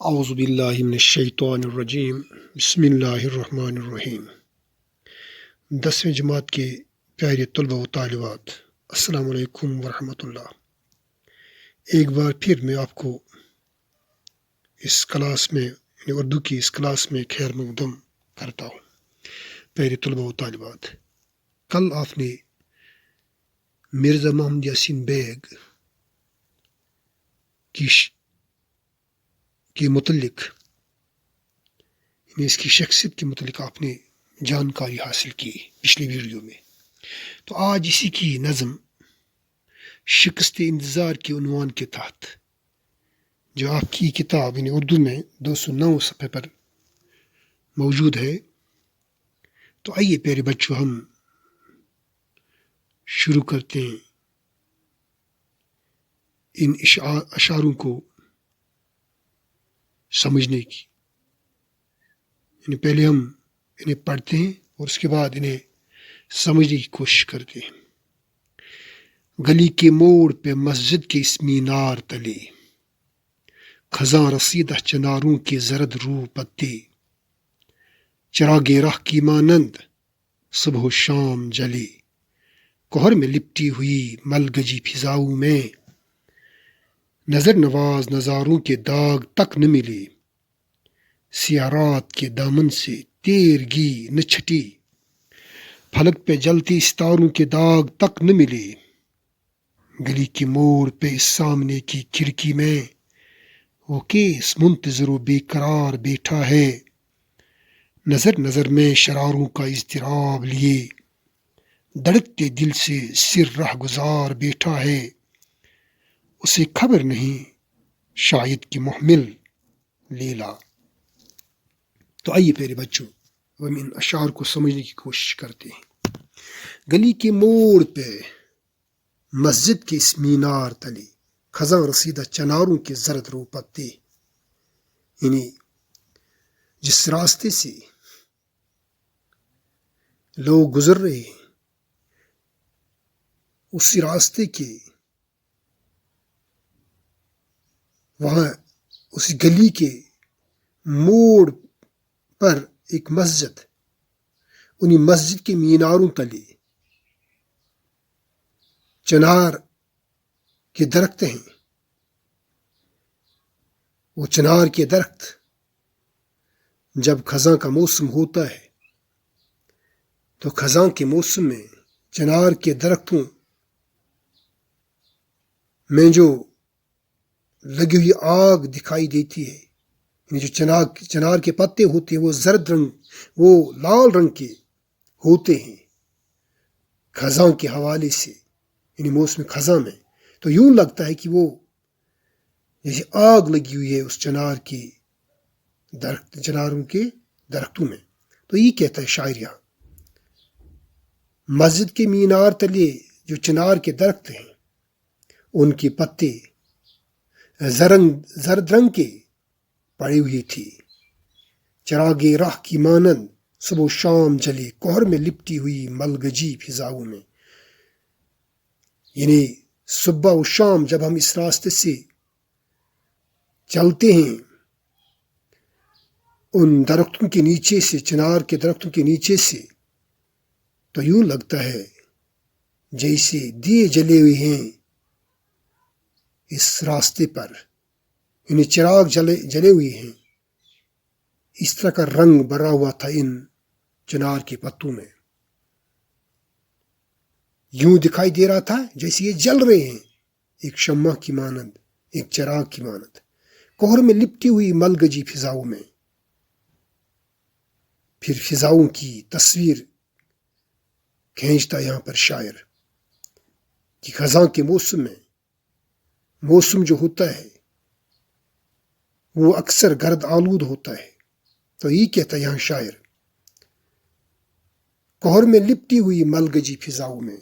اعوذ باللہ من الشیطان الرجیم بسم اللہ الرحمن الرحیم۔ 10ویں جماعت کے پیارے طلبہ و طالبات، السلام علیکم ورحمۃ اللہ۔ ایک بار پھر میں آپ کو اس کلاس میں اردو کی اس کلاس میں خیر مقدم کرتا ہوں۔ پیارے طلبہ و طالبات، کل آپ نے مرزا محمد یاسین بیگ کے متعلق اس کی شخصیت کے متعلق آپ نے جانکاری حاصل کی پچھلی ویڈیو میں۔ تو آج اسی کی نظم شکست انتظار کے عنوان کے تحت جو آپ کی کتاب اردو میں 209 صفحے پر موجود ہے، تو آئیے پیارے بچوں ہم شروع کرتے ہیں ان اشعاروں کو سمجھنے کی۔ پہلے ہم انہیں پڑھتے ہیں اور اس کے بعد انہیں سمجھنے کی کوشش کرتے ہیں۔ گلی کے موڑ پہ مسجد کے اس مینار تلے، خزاں رسیدہ چناروں کے زرد رو پتے، چراغ راہ کی مانند صبح و شام جلے، کوہر میں لپٹی ہوئی ملگجی فضاؤں میں نظر نواز نظاروں کے داغ تک نہ ملے، سیاہ رات کے دامن سے تیرگی نہ چھٹی، فلک پہ جلتی ستاروں کے داغ تک نہ ملے، گلی کے موڑ پہ اس سامنے کی کھڑکی میں وہ کیس منتظر و بے قرار بیٹھا ہے، نظر نظر میں شراروں کا اضطراب لیے، دھڑکتے دل سے سر رہ گزار بیٹھا ہے، اسے خبر نہیں شاید کہ محمل لیلا۔ تو آئیے پیارے بچوں ہم ان اشعار کو سمجھنے کی کوشش کرتے ہیں۔ گلی کے موڑ پہ مسجد کے اس مینار تلے، خزاں رسیدہ چناروں کے زرد رو پتے، یعنی جس راستے سے لوگ گزر رہے ہیں اسی راستے کے وہاں اسی گلی کے موڑ پر ایک مسجد، انہی مسجد کے میناروں تلے چنار کے درخت ہیں۔ وہ چنار کے درخت جب خزاں کا موسم ہوتا ہے تو خزاں کے موسم میں چنار کے درختوں میں جو لگی ہوئی آگ دکھائی دیتی ہے، یعنی جو چنار کے پتے ہوتے ہیں وہ زرد رنگ، وہ لال رنگ کے ہوتے ہیں خزاں کے حوالے سے، یعنی موسم خزاں میں، تو یوں لگتا ہے کہ وہ جیسے آگ لگی ہوئی ہے اس چناروں کے درختوں میں۔ تو یہ کہتا ہے شاعر یہاں، مسجد کے مینار تلے جو چنار کے درخت ہیں ان کے پتے زرد رنگ کے پڑے ہوئے تھے، چراغ راہ کی مانند صبح و شام جلے، کوہر میں لپٹی ہوئی ملگجی فضاؤں میں، یعنی صبح و شام جب ہم اس راستے سے چلتے ہیں ان درختوں کے نیچے سے، چنار کے درختوں کے نیچے سے، تو یوں لگتا ہے جیسے دیے جلے ہوئے ہیں اس راستے پر، یعنی چراغ جلے ہوئے ہیں، اس طرح کا رنگ بھرا ہوا تھا ان چنار کے پتوں میں، یوں دکھائی دے رہا تھا جیسے یہ جل رہے ہیں ایک شمع کی مانند، ایک چراغ کی مانند، کوہر میں لپٹی ہوئی ملگجی فضاؤں میں۔ پھر فضاؤں کی تصویر کھینچتا یہاں پر شاعر کہ خزاں کے موسم میں، موسم جو ہوتا ہے وہ اکثر گرد آلود ہوتا ہے، تو یہ کہتا ہے یہاں شاعر، کوہر میں لپٹی ہوئی ملگجی فضاؤں میں،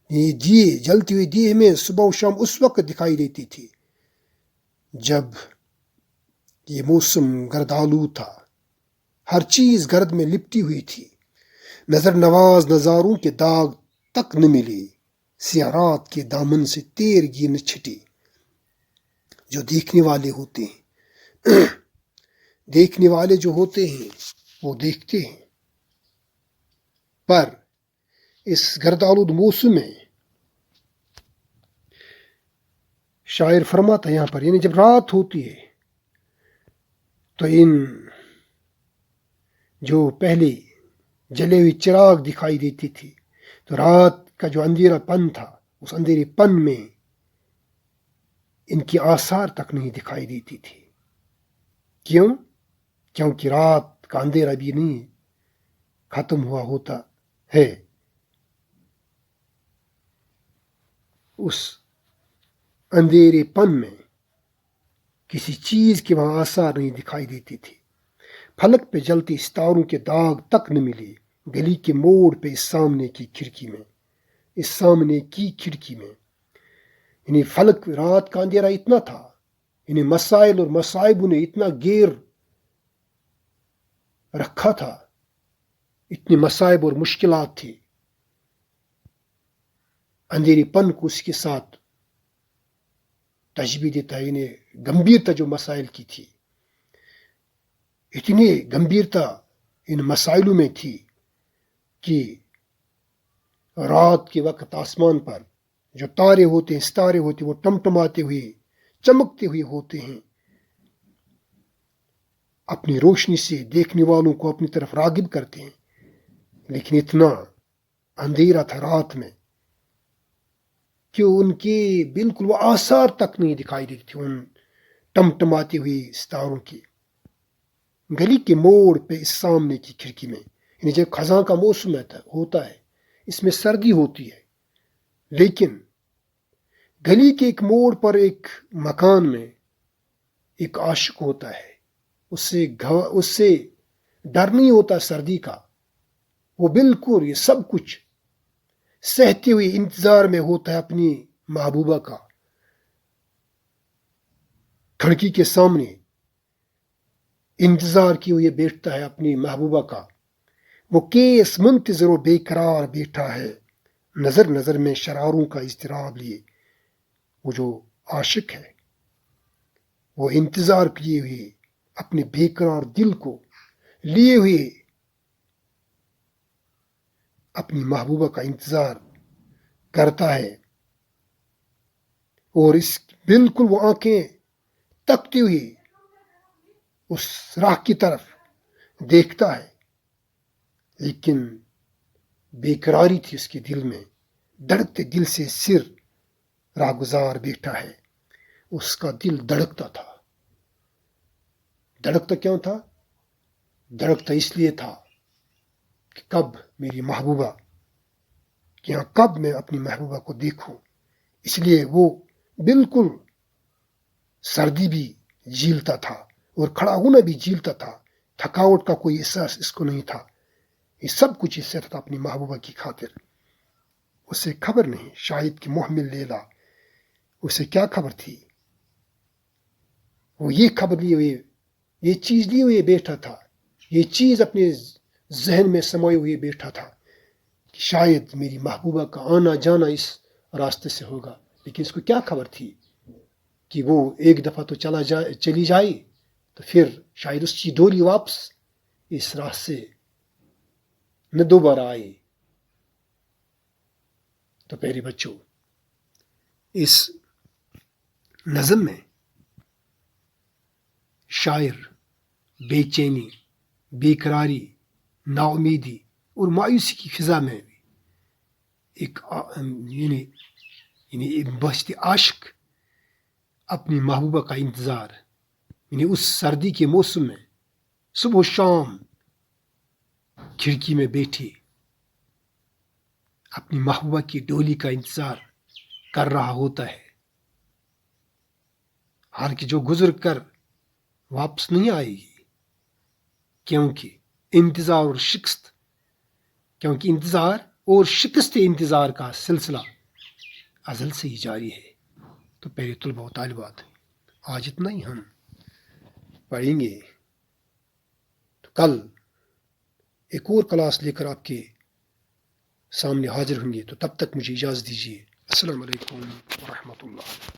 یہ دیے جلتی ہوئی دیے میں صبح و شام اس وقت دکھائی دیتی تھی جب یہ موسم گرد آلود تھا، ہر چیز گرد میں لپٹی ہوئی تھی، نظر نواز نظاروں کے داغ تک نہ ملے، سیاہ رات کے دامن سے تیرگی نہ چھٹی۔ جو دیکھنے والے ہوتے ہیں دیکھنے والے جو ہوتے ہیں وہ دیکھتے ہیں، پر اس گردآلود موسم میں شاعر فرماتا ہے یہاں پر، یعنی جب رات ہوتی ہے تو ان جو پہلے جلے ہوئے چراغ دکھائی دیتی تھی، تو رات کا جو اندھیرا پن تھا، اس اندھیرے پن میں ان کی آثار تک نہیں دکھائی دیتی تھی۔ کیوں؟ کیونکہ رات کا اندھیرا بھی نہیں ختم ہوا ہوتا ہے، اس اندھیرے پن میں کسی چیز کے وہاں آثار نہیں دکھائی دیتی تھی۔ فلک پہ جلتی ستاروں کے داغ تک نہ ملے گلی کے موڑ پہ اس سامنے کی کھڑکی میں، یعنی فلک رات کا اندھیرا اتنا تھا، یعنی مسائل اور مصائب نے اتنا گیر رکھا تھا، اتنی مصائب اور مشکلات تھی، اندھیری پن کو اس کے ساتھ تشبیہ دیتا ہے، یعنی گمبھیرتا جو مسائل کی تھی، اتنی گمبھیرتا ان مسائلوں میں تھی کہ رات کے وقت آسمان پر جو تارے ہوتے ہیں، ستارے ہوتے ہیں، وہ ٹمٹماتے ہوئے چمکتے ہوئے ہوتے ہیں، اپنی روشنی سے دیکھنے والوں کو اپنی طرف راغب کرتے ہیں، لیکن اتنا اندھیرا تھا رات میں کہ ان کے بالکل وہ آثار تک نہیں دکھائی دیتی تھی ان ٹمٹماتی ہوئی ستاروں کی۔ گلی کے موڑ پہ اس سامنے کی کھڑکی میں، یعنی جب خزاں کا موسم ہوتا ہے، اس میں سردی ہوتی ہے، لیکن گلی کے ایک موڑ پر ایک مکان میں ایک عاشق ہوتا ہے، اس سے ڈر نہیں ہوتا سردی کا، وہ بالکل یہ سب کچھ سہتے ہوئے انتظار میں ہوتا ہے اپنی محبوبہ کا، کھڑکی کے سامنے انتظار کیے ہوئے بیٹھتا ہے اپنی محبوبہ کا، وہ کیس منتظر و بے قرار بیٹھا ہے، نظر نظر میں شراروں کا اضطراب لیے۔ وہ جو عاشق ہے وہ انتظار کیے ہوئے اپنے بے قرار دل کو لیے ہوئے اپنی محبوبہ کا انتظار کرتا ہے، اور اس بالکل وہ آنکھیں تکتی ہوئی اس راہ کی طرف دیکھتا ہے، لیکن بے قراری تھی اس کے دل میں، دھڑکتے دل سے سر راہ گزار بیٹھا ہے، اس کا دل دھڑکتا تھا۔ دھڑکتا کیوں تھا؟ دھڑکتا اس لیے تھا کہ کب میری محبوبہ، کب میں اپنی محبوبہ کو دیکھوں، اس لیے وہ بالکل سردی بھی جھیلتا تھا اور کھڑا ہونا بھی جھیلتا تھا، تھکاوٹ کا کوئی احساس اس کو نہیں تھا، یہ سب کچھ اس سے تھا اپنی محبوبہ کی خاطر۔ اسے خبر نہیں، شاید کہ محمل لیلا، اسے کیا خبر تھی؟ وہ یہ خبر لیے ہوئے، یہ چیز لیے ہوئے بیٹھا تھا، یہ چیز اپنے ذہن میں سموئے ہوئے بیٹھا تھا کہ شاید میری محبوبہ کا آنا جانا اس راستے سے ہوگا، لیکن اس کو کیا خبر تھی کہ وہ ایک دفعہ تو چلی جائے تو پھر شاید اس کی ڈولی واپس اس راستے سے نہ دوبارہ آئے۔ تو پیارے بچوں، اس نظم میں شاعر بے چینی، بے قراری، نا امیدی اور مایوسی کی فضا میں ایک یعنی بہشت عاشق اپنی محبوبہ کا انتظار، یعنی اس سردی کے موسم میں صبح و شام کھڑکی میں بیٹھے اپنی محبوبہ کی ڈولی کا انتظار کر رہا ہوتا ہے، حالانکہ جو گزر کر واپس نہیں آئے گی، کیونکہ انتظار اور شکست انتظار کا سلسلہ ازل سے ہی جاری ہے۔ تو پہلے طلباء و طالبات، آج اتنا ہی ہم پڑھیں گے، تو کل ایک اور کلاس لے کر آپ کے سامنے حاضر ہوں گے، تو تب تک مجھے اجازت دیجیے۔ السلام علیکم ورحمۃ اللہ۔